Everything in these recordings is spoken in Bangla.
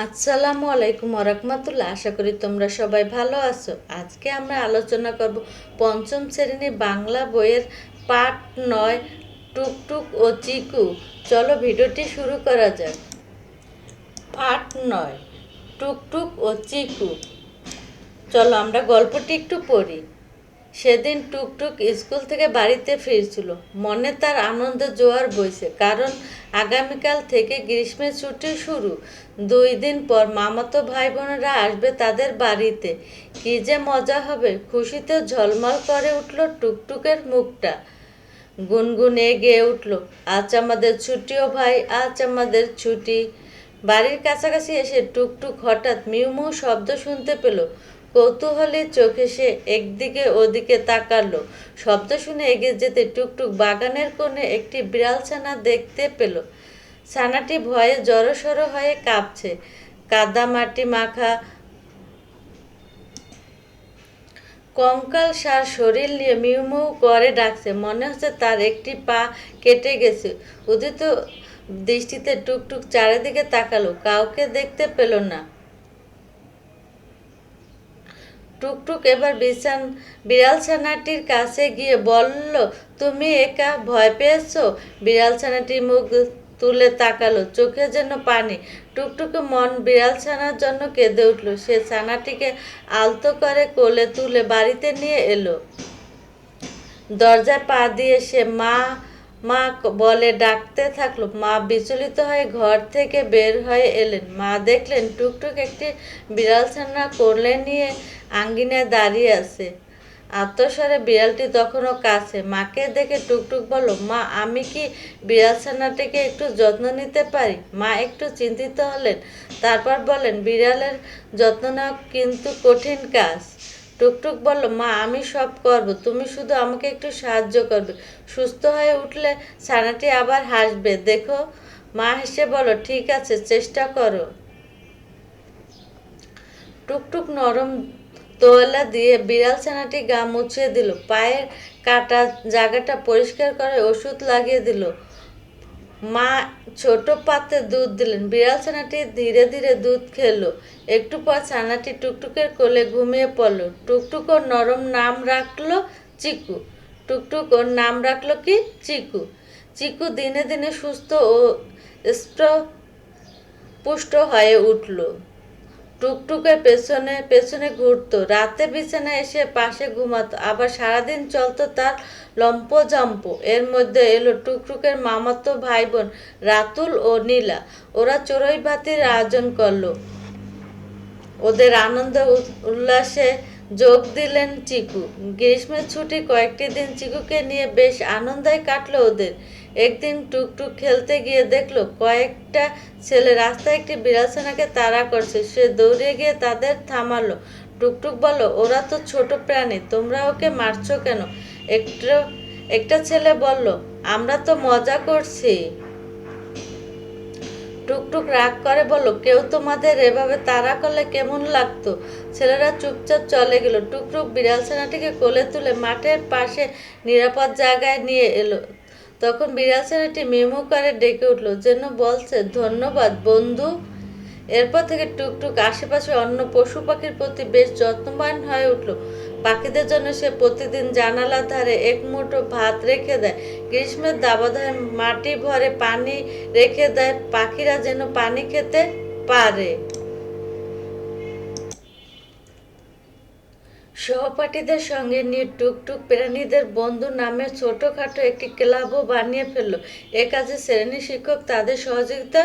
আসসালামু আলাইকুম ওরহমাতুল্লাহ। আশা করি তোমরা সবাই ভালো আছো। আজকে আমরা আলোচনা করব পঞ্চম শ্রেণীর বাংলা বইয়ের পাঠ 9 টুকটুক ও চিকু। চলো ভিডিওটি শুরু করা যাক। পাঠ 9 টুকটুক ও চিকু। চলো আমরা গল্পটি একটু পড়ি। সেদিন টুকটুক স্কুল থেকে বাড়িতে ফিরছিল। মনে তার আনন্দের জোয়ার বইছে, কারণ আগামীকাল থেকে গ্রীষ্মের ছুটি শুরু। 2 দিন পর মামাতো ভাই বোনেরা আসবে তাদের বাড়িতে। কি যে মজা হবে! খুশিতে ঝলমল করে উঠল টুকটুকের মুখটা। গুনগুনে গেয়ে উঠল, আজ আমাদের ছুটি ও ভাই, আজ আমাদের ছুটি। বাড়ির কাছাকাছি এসে টুকটুক হঠাৎ মিউ মিউ শব্দ শুনতে পেল। কৌতূহলী চোখে সে একদিকে ওদিকে তাকালো। শব্দ শুনে এগিয়ে যেতে টুকটুক বাগানের কোণে একটি বিড়াল ছানা দেখতে পেল। ছানাটি ভয়ে জড়সড় হয়ে কাঁপছে। কাদা মাটি মাখা কঙ্কাল সার শরীর নিয়ে মিউ মিউ করে ডাকছে। মনে হচ্ছে তার একটি পা কেটে গেছে। উদিত দৃষ্টিতে টুকটুক চারিদিকে তাকালো, কাউকে দেখতে পেল না। টুকটুক এবার বিড়াল ছানাটির কাছে গিয়ে বলল, তুমি একা ভয় পেয়েছো? বিড়াল ছানাটির মুখ তুলে তাকালো, চোখে যেন পানি। টুকটুকে মন বিড়াল ছানার জন্য কেঁদে উঠল। সে ছানাটিকে আলতো করে কোলে তুলে বাড়িতে নিয়ে এলো। দরজায় পা দিয়ে সে মা মা বলে ডাকতে থাকলো। মা বিচলিত হয়ে ঘর থেকে বের হয়ে এলেন। মা দেখলেন টুকটুক একটি বিড়াল ছানা কোলে নিয়ে আঙ্গিনায় দাঁড়িয়ে আছে। আত্মস্বরে বিড়ালটি তখনও কাছে। মাকে দেখে টুকটুক বলল, মা, আমি কি বিড়াল ছানাটিকে একটু যত্ন নিতে পারি? মা একটু চিন্তিত হলেন, তারপর বলেন, বিড়ালের যত্ন নেওয়া কিন্তু কঠিন কাজ। টুকটুক বলল, মা, আমি সব করব, তুমি শুধু আমাকে একটু সাহায্য করবে। সুস্থ হয়ে উঠলে ছানাটি আবার হাসবে, দেখো। মা হেসে বলল, ঠিক আছে, চেষ্টা করো। টুকটুক নরম তোয়ালা দিয়ে বিড়াল ছানাটি গা মুছিয়ে দিল, পায়ের কাটা জায়গাটা পরিষ্কার করে ওষুধ লাগিয়ে দিল। মা ছোট পাত্রে দুধ দিলেন। বিড়াল ছানাটি ধীরে ধীরে দুধ খেলো। একটু পর ছানাটি টুকটুকের কোলে ঘুমিয়ে পড়ল। টুকটুক ওর নরম নাম রাখলো চিকু। টুকটুক ওর নাম রাখলো কি? চিকু। চিকু দিনে দিনে সুস্থ ও পুষ্ট হয়ে উঠল। টুকটুকের পেছনে পেছনে ঘুরতো, রাতে বিছানায় এসে পাশে ঘুমাতো, আবার সারাদিন চলতো তার লম্পজম্প। এর মধ্যে এলো টুকটুকের মামাতো ভাই বোন রাতুল ও নীলা। ওরা চড়ুই ভাতির আয়োজন করলো। ওদের আনন্দ উল্লাসে যোগ দিলেন চিকু। গ্রীষ্মের ছুটি কয়েকটি দিন চিকুকে নিয়ে বেশ আনন্দেই কাটলো ওদের। একদিন টুকটুক খেলতে গিয়ে দেখলো কয়েকটা ছেলে রাস্তায় একটি বিড়াল ছানাকে তাড়া করছে। সে দৌড়ে গিয়ে তাদের থামালো। টুকটুক বলল, ওরা তো ছোট প্রাণী, তোমরা ওকে মারছো কেন? একটা একটা ছেলে বলল, আমরা তো মজা করছি। টুকটুক রাগ করে বলল, কেউ তোমাদের এভাবে তাড়া করলে কেমন লাগতো? ছেলেরা চুপচাপ চলে গেল। টুকটুক বিড়াল ছানাটিকে কোলে তুলে মাঠের পাশে নিরাপদ জায়গায় নিয়ে এলো। তখন বিড়াল ছানাটি মিমু করে ডেকে উঠল, যেন বলছে, ধন্যবাদ বন্ধু। এরপর থেকে টুকটুক আশেপাশে অন্য পশু পাখির প্রতি বেশ যত্নবান হয়ে উঠল। পাখিদের জন্য সে প্রতিদিন জানালার ধারে এক মুঠো ভাত রেখে দেয়। গ্রীষ্মের দাবদাহে মাটি ভরে পানি রেখে দেয়, পাখিরা যেন পানি খেতে পারে। সহপাঠীদের সঙ্গে নিয়ে টুকটুক প্রাণীদের বন্ধু নামে ছোটখাটো একটি ক্লাবও বানিয়ে ফেলল। এ কাজে শ্রেণী শিক্ষক তাদের সহযোগিতা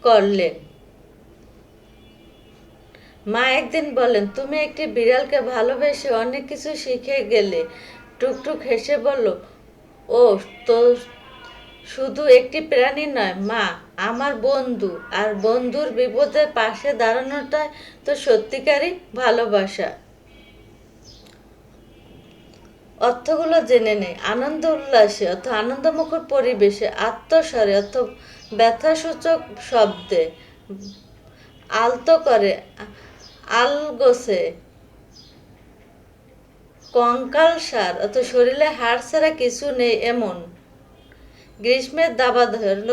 করলেন। মা একদিন বলেন, তুমি একটি বিড়ালকে ভালোবেসে অনেক কিছু শিখে গেলে। টুকটুক হেসে বলল, ও তো শুধু একটি প্রাণী নয় মা, আমার বন্ধু। আর বন্ধুর বিপদে পাশে দাঁড়ানোটাই তো সত্যিকারই ভালোবাসা। অর্থগুলো জেনে নেই। আনন্দ উল্লাসে অর্থ আনন্দমুখর পরিবেশে, আত্মস্বরে অর্থ ব্যথাসূচক শব্দে, আলতো করে, আলগোছে, কঙ্কাল সার অর্থ শরীরে হাড় ছাড়া কিছু নেই এমন। গ্রীষ্মের দাবানল,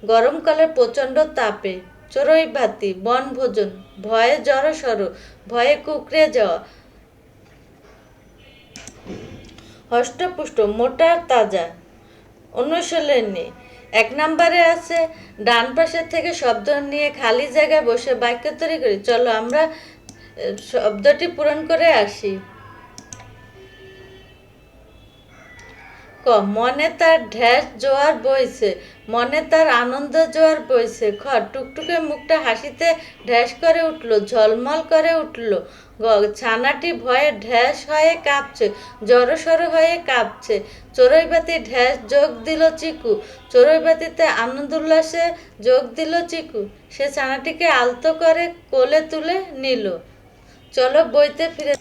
গরমকালে প্রচণ্ড তাপে। চড়ুই ভাতি, বনভোজন, ভয়ে জড়সড়, ভয়ে কুকড়ে যাওয়া, হষ্টপুষ্ট, মোটা তাজা। অনুশীলনী 1 নম্বরে আছে ডান পাশের থেকে শব্দ নিয়ে খালি জায়গায় বসে বাক্য তৈরি করি। চলো আমরা শব্দটি পূরণ করে আসি। ক, মনে তার ঢ্যাস জোয়ার বইছে, মনে তার আনন্দ জোয়ার বইছে। খ, টুকটুকে মুখটা হাসিতে ঢ্যাস করে উঠল, ঝলমল করে উঠল। গ, ছানাটি ভয়ে ঢ্যাস হয়ে কাঁপছে, জড়সড় হয়ে কাঁপছে। চড়ুইবাতি ঢ্যাস যোগ দিল চিকু, চড়ুইবাতিতে আনন্দ উল্লাসে যোগ দিল চিকু। সে ছানাটিকে আলতো করে কোলে তুলে নিল। চলো বইতে ফিরে।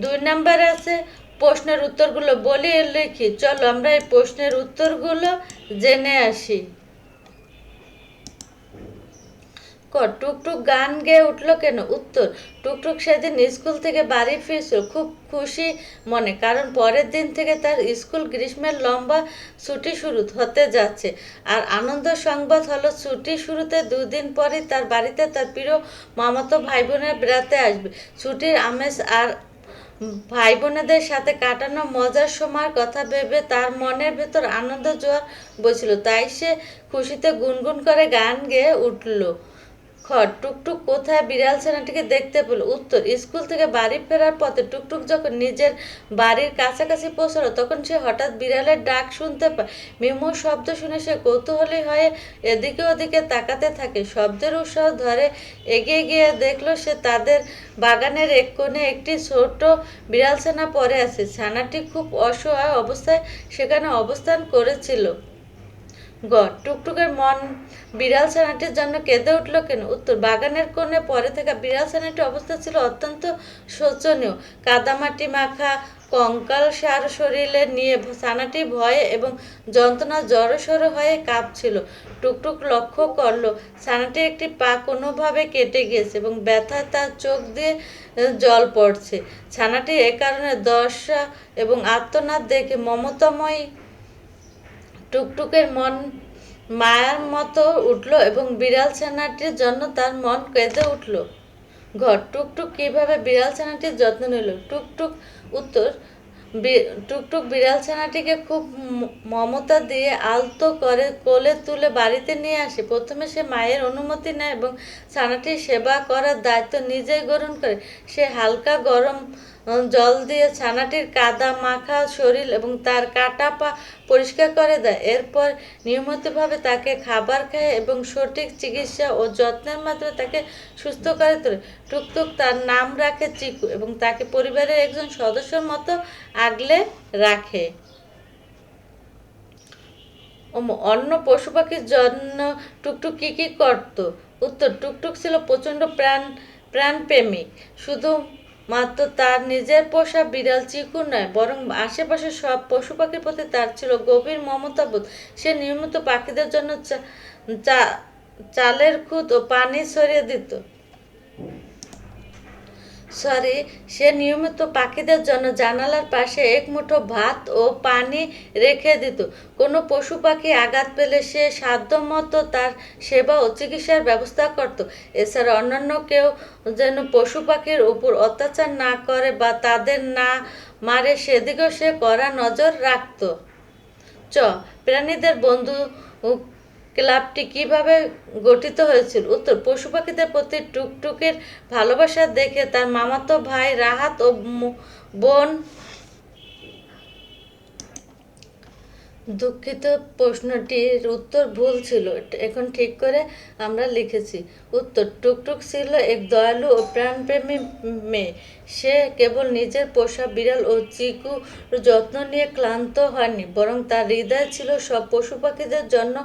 2 নম্বরে আছে প্রশ্নের উত্তরগুলো বলি লিখি। চলো আমরা এই প্রশ্নের উত্তরগুলো জেনে আসি। ক, টুকটুক গান গেয়ে উঠলো কেন? উত্তর, টুকটুক সেদিন স্কুল থেকে বাড়ি ফিরছিল খুব খুশি মনে, কারণ পরের দিন থেকে তার স্কুল গ্রীষ্মের লম্বা ছুটি শুরু হতে যাচ্ছে। আর আনন্দ সংবাদ হলো ছুটি শুরুতে 2 দিন পরই তার বাড়িতে তার প্রিয় মামাতো ভাই বোনের বেড়াতে আসবে। ছুটির আমেজ আর ভাই বোনেদের সাথে কাটানো মজার সময়ের কথা ভেবে তার মনের ভেতর আনন্দ জোয়ার বইছিল, তাই সে খুশিতে গুনগুন করে গান গেয়ে উঠল। খ, টুকটুক কোথায় বিড়াল ছানাটিকে দেখতে পেল? উত্তর, স্কুল থেকে বাড়ি ফেরার পথে টুকটুক যখন নিজের বাড়ির কাছাকাছি পৌঁছালো তখন সে হঠাৎ বিড়ালের ডাক শুনতে পায়। মিমো শব্দ শুনে সে কৌতূহলী হয়ে এদিকে ওদিকে তাকাতে থাকে। শব্দের উৎসাহ ধরে এগিয়ে গিয়ে দেখলো সে তাদের বাগানের এক কোণে একটি ছোট বিড়াল ছানা পড়ে আছে। ছানাটি খুব অসহায় অবস্থায় সেখানে অবস্থান করেছিল। গ, টুকটুকের মন বিড়াল ছানাটির জন্য কেঁদে উঠল কেন? উত্তর, বাগানের কোণে পড়ে থাকা বিড়াল ছানাটির অবস্থা ছিল অত্যন্ত শোচনীয়। কাদামাটি মাখা কঙ্কাল সার শরীরে নিয়ে ছানাটি ভয়ে এবং যন্ত্রণা জড়সড় হয়ে কাঁপছিল। টুকটুক লক্ষ্য করলো ছানাটির একটি পা কোনোভাবে কেটে গিয়েছে এবং ব্যথায় তার চোখ দিয়ে জল পড়ছে। ছানাটি এ কারণে দশা এবং আর্তনাদ দেখে মমতাময়ী টুকটুকের মন মায়ার মতো উঠল এবং বিড়াল ছানাটির জন্য তার মন কেঁদে উঠল। ঘর, টুকটুক কিভাবে বিড়াল ছানাটির যত্ন নিল? টুকটুক উত্তর, টুকটুক বিড়াল ছানাটিকে খুব মমতা দিয়ে আলতো করে কোলে তুলে বাড়িতে নিয়ে আসে। প্রথমে সে মায়ের অনুমতি নেয় এবং ছানাটির সেবা করার দায়িত্ব নিজেই গ্রহণ করে। সে হালকা গরম জল দিয়ে ছানাটির কাদা মাখা শরীর এবং তার কাটা পা পরিষ্কার করে দেয়। এরপর নিয়মিতভাবে তাকে খাবার খায় এবং সঠিক চিকিৎসা ও যত্নের মাধ্যমে তাকে সুস্থ করে তোলে। টুকটুক তার নাম রাখে চিকু এবং তাকে পরিবারের একজন সদস্যের মতো আগলে রাখে। অন্য পশু পাখির জন্য টুকটুক কি কি করত? উত্তর, টুকটুক ছিল প্রচণ্ড প্রাণপ্রেমিক। শুধু মাত্র তার নিজের পোষা বিড়াল চিকু নয়, বরং আশেপাশের সব পশু পাখির প্রতি তার ছিল গভীর মমতাবোধ। সে নিয়মিত পাখিদের জন্য চালের খুদ ও পানি ছড়িয়ে দিত। সে নিয়মিত পাখিদের জন্য জানালার পাশে এক মুঠো ভাত ও পানি রেখে দিত। কোনো পশু পাখি আঘাত পেলে সে সাধ্যমতো তার সেবা ও চিকিৎসার ব্যবস্থা করত। এছাড়া অন্যান্য কেউ যেন পশু পাখির উপর অত্যাচার না করে বা তাদের না মারে সেদিকেও সে কড়া নজর রাখত। প্রাণীদের বন্ধু ক্লাবটি কিভাবে গঠিত হয়েছিল? উত্তর, পশু পাখিদের প্রতি টুকটুকের ভালোবাসা দেখে তার মামাতো ভাই রাহাত ও বোন, দুঃখিত প্রশ্নটির উত্তর ভুল ছিল, এখন ঠিক করে আমরা লিখেছি। উত্তর, টুকটুক ছিল এক দয়ালু ও প্রাণপ্রেমী মেয়ে। সে কেবল নিজের পোষা বিড়াল ও চিকুর যত্ন নিয়ে ক্লান্ত হয়নি, বরং তার হৃদয় ছিল সব পশু পাখিদের জন্য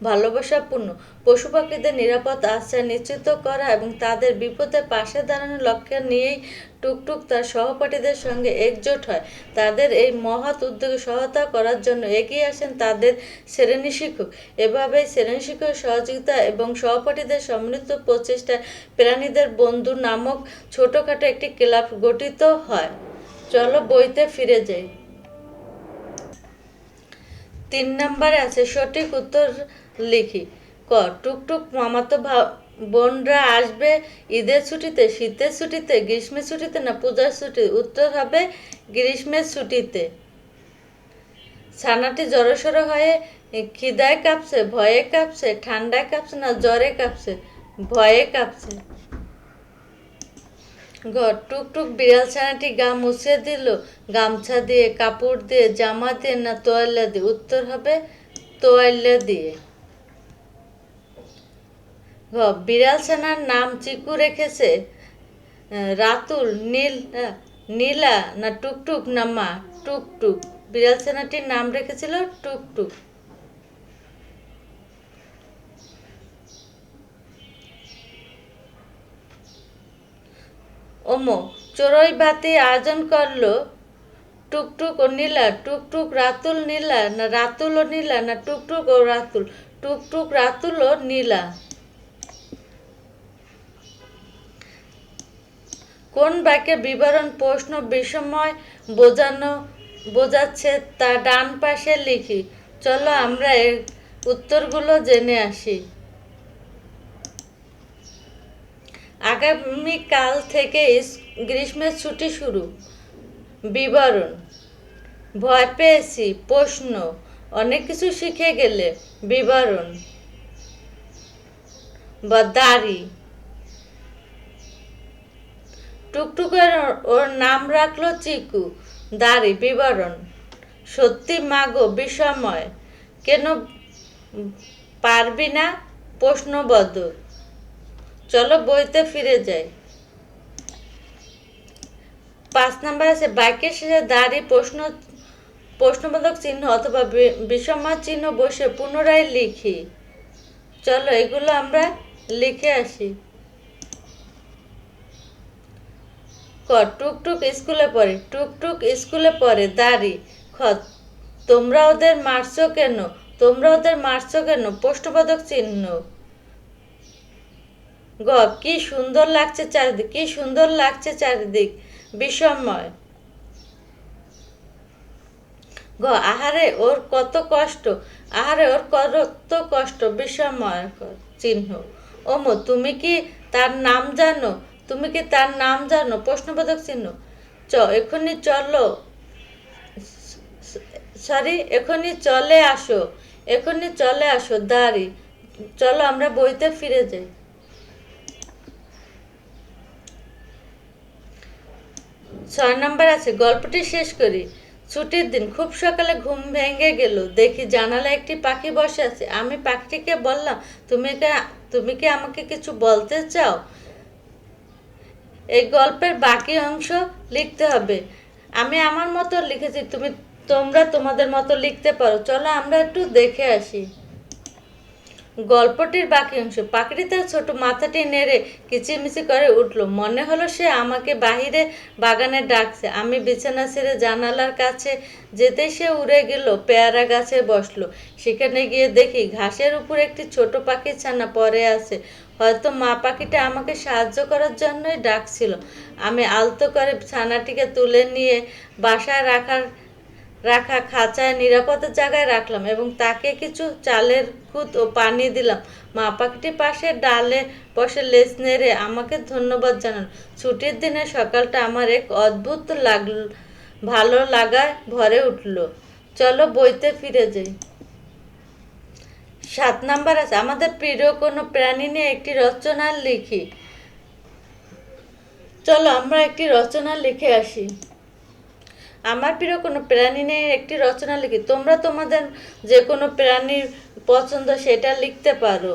ভালোবাসাপূর্ণ। পশু পাখিদের নিরাপদ আশ্রয় নিশ্চিত করা এবং তাদের বিপদে পাশে দাঁড়ানোর লক্ষ্য নিয়েই টুকটুক তার সহপাঠীদের সঙ্গে একজোট হয়। তাদের এই মহৎ উদ্যোগে সহায়তা করার জন্য এগিয়ে আসেন তাদের শ্রেণী শিক্ষক। এভাবেই শ্রেণী শিক্ষকের সহযোগিতা এবং সহপাঠীদের সম্মিলিত প্রচেষ্টায় প্রাণীদের বন্ধু নামক ছোটোখাটো একটি ক্লাব গঠিত হয়। চলো বইতে ফিরে যাই। 3 নম্বরে আছে সঠিক উত্তর লিখি। ক টুকটুক মামাতো বোনরা আসবে ঈদের ছুটিতে, শীতের ছুটিতে, গ্রীষ্মের ছুটিতে না পূজার ছুটিতে? উত্তর হবে গ্রীষ্মের ছুটিতে। ছানাটি জড়সড় হয়ে খিদায় কাঁপছে, ভয়ে কাঁপছে, ঠান্ডায় কাঁপছে না জ্বরে কাঁপছে? ভয়ে কাঁপছে। টুকটুক বিড়াল ছানাটি গা মুছে দিল গামছা দিয়ে, কাপড় দিয়ে, জামা দিয়ে না তোয়াল্লা দিয়ে? উত্তর হবে তোয়াল্লা দিয়ে। বিড়াল ছানার নাম চিকু রেখেছে রাতুল, নীলা না টুকটুক না মা? টুকটুক। বিড়াল ছানাটির নাম রেখেছিল টুকটুক। ওমো চড়ুই বাতি আয়োজন করলো টুকটুক ও নীলা? টুকটুক রাতুল নীলা না রাতুল ও নীলা না টুকটুক ও রাতুল? টুকটুক রাতুল ও নীলা। কোন বাক্যের বিবরণ প্রশ্ন বিষময় বোঝাচ্ছে তা ডান পাশে লিখি। চলো আমরা এর উত্তরগুলো জেনে আসি। আগামীকাল থেকে গ্রীষ্মের ছুটি শুরু। বিবরণ: ভয় পেয়েছি। প্রশ্ন: অনেক কিছু শিখে গেলে। বিবরণ বা দাড়ি। টুকটুকের ওর নাম রাখলো চিকু। দাড়ি। বিবরণ: সত্যি মাগো বিষময়। কেন পারবি না? প্রশ্নবোধক। চলো বইতে ফিরে যাই। 5 নাম্বার আছে বাক্যের শেষে দাড়ি প্রশ্নবোধক চিহ্ন অথবা বিষময় চিহ্ন বসে পুনরায় লিখি। চলো এগুলো আমরা লিখে আসি। ক টুকটুক স্কুলে পড়ে। টুকটুক স্কুলে পড়ে। দাড়ি। খ তোমরা ওদের মারছো কেন? তোমরা ওদের মারছো কেন? প্রশ্নবোধক চিহ্ন। গ কি সুন্দর লাগছে চারিদিক। কি সুন্দর লাগছে চারিদিক। বিষময়। গ আহারে ওর কত কষ্ট। আহারে ওর কত কষ্ট। বিষময় চিহ্ন। ওমো তুমি কি তার নাম জানো? তুমি কি তার নাম জানো? প্রশ্নবোধক চিহ্ন। এখনই চলো এখনই চলে আসো। এখনই চলে আসো। দাঁড়ি। চলো আমরা বইতে ফিরে যাই। 6 নাম্বার আছে গল্পটি শেষ করি। ছুটির দিন। খুব সকালে ঘুম ভেঙে গেল, দেখি জানালায় একটি পাখি বসে আছে। আমি পাখিটিকে বললাম, তুমি কি আমাকে কিছু বলতে চাও? এই গল্পের বাকি অংশ লিখতে হবে। আমি আমার মতো লিখেছি, তোমরা তোমাদের মতো লিখতে পারো। চলো আমরা একটু দেখে আসি। গল্পটির বাকি অংশ। পাখিটি তার ছোট মাথাটি নেড়ে কিচিরমিচি করে উঠল। মনে হলো সে আমাকে বাহিরে বাগানে ডাকছে। আমি বিছানা ছেড়ে জানালার কাছে যেতেই সে উড়ে গেল পেয়ারা গাছে বসলো। সেখানে গিয়ে দেখি ঘাসের উপর একটি ছোট পাখির ছানা পড়ে আছে। হয়তো মা পাখিটা আমাকে সাহায্য করার জন্যই ডাকছিল। আমি আলতো করে ছানাটিকে তুলে নিয়ে বাসায় রাখা খাঁচায় নিরাপদ জায়গায় রাখলাম এবং তাকে কিছু চালের খুদ ও পানি দিলাম। মা পাখিটি পাশে ডালে বসে লেজ নেড়ে আমাকে ধন্যবাদ জানাল। ছুটির দিনে সকালটা আমার এক অদ্ভুত ভালো লাগায় ভরে উঠল। চলো বইতে ফিরে যাই। 7 নাম্বার আছে আমাদের প্রিয় কোনো প্রাণী নিয়ে একটি রচনা লিখি। চলো আমরা একটি রচনা লিখে আসি। আমার প্রিয় কোনো প্রাণী নিয়ে একটি রচনা লিখি। তোমরা তোমাদের যে কোনো প্রাণীর পছন্দ সেটা লিখতে পারো।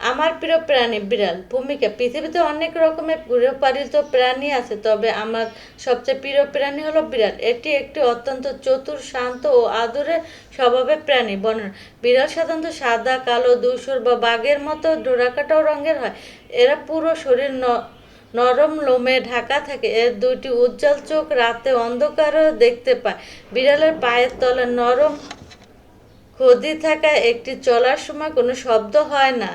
আমার প্রিয় প্রাণী বিড়াল। ভূমিকা: পৃথিবীতে অনেক রকমের গৃহপালিত প্রাণী আছে, তবে আমার সবচেয়ে প্রিয় প্রাণী হলো বিড়াল। এটি একটি অত্যন্ত চতুর, শান্ত ও আদরের স্বভাবের প্রাণী। বর্ণনা: বিড়াল সাধারণত সাদা, কালো, ধূসর বা বাঘের মতো ডোরাকাটা রঙের হয়। এরা পুরো শরীর নরম লোমে ঢাকা থাকে। এর 2টি উজ্জ্বল চোখ রাতে অন্ধকারেও দেখতে পায়। বিড়ালের পায়ের তলায় নরম খদি থাকায় একটি চলার সময় কোনো শব্দ হয় না।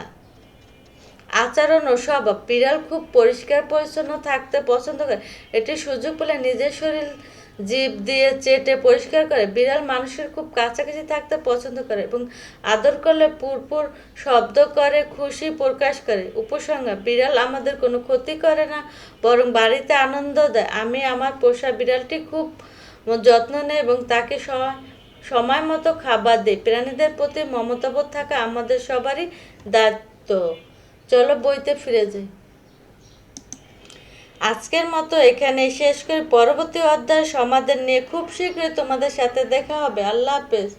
আচরণ ও স্বভাব: বিড়াল খুব পরিষ্কার পরিচ্ছন্ন থাকতে পছন্দ করে। এটি সুযোগ পেলে নিজের শরীর জিভ দিয়ে চেটে পরিষ্কার করে। বিড়াল মানুষের খুব কাছাকাছি থাকতে পছন্দ করে এবং আদর করলে পুরপুর শব্দ করে খুশি প্রকাশ করে। উপসংহার: বিড়াল আমাদের কোনো ক্ষতি করে না, বরং বাড়িতে আনন্দ দেয়। আমি আমার পোষা বিড়ালটি খুব যত্ন নেই এবং তাকে সময় মতো খাবার দিই। প্রাণীদের প্রতি মমতাবোধ থাকা আমাদের সবারই দায়িত্ব। চলো বইতে ফিরে যাই। আজকের মতো এখানেই শেষ করি। পরবর্তী অধ্যায় সমাধান নিয়ে খুব শীঘ্রই তোমাদের সাথে দেখা হবে। আল্লাহ হাফেজ।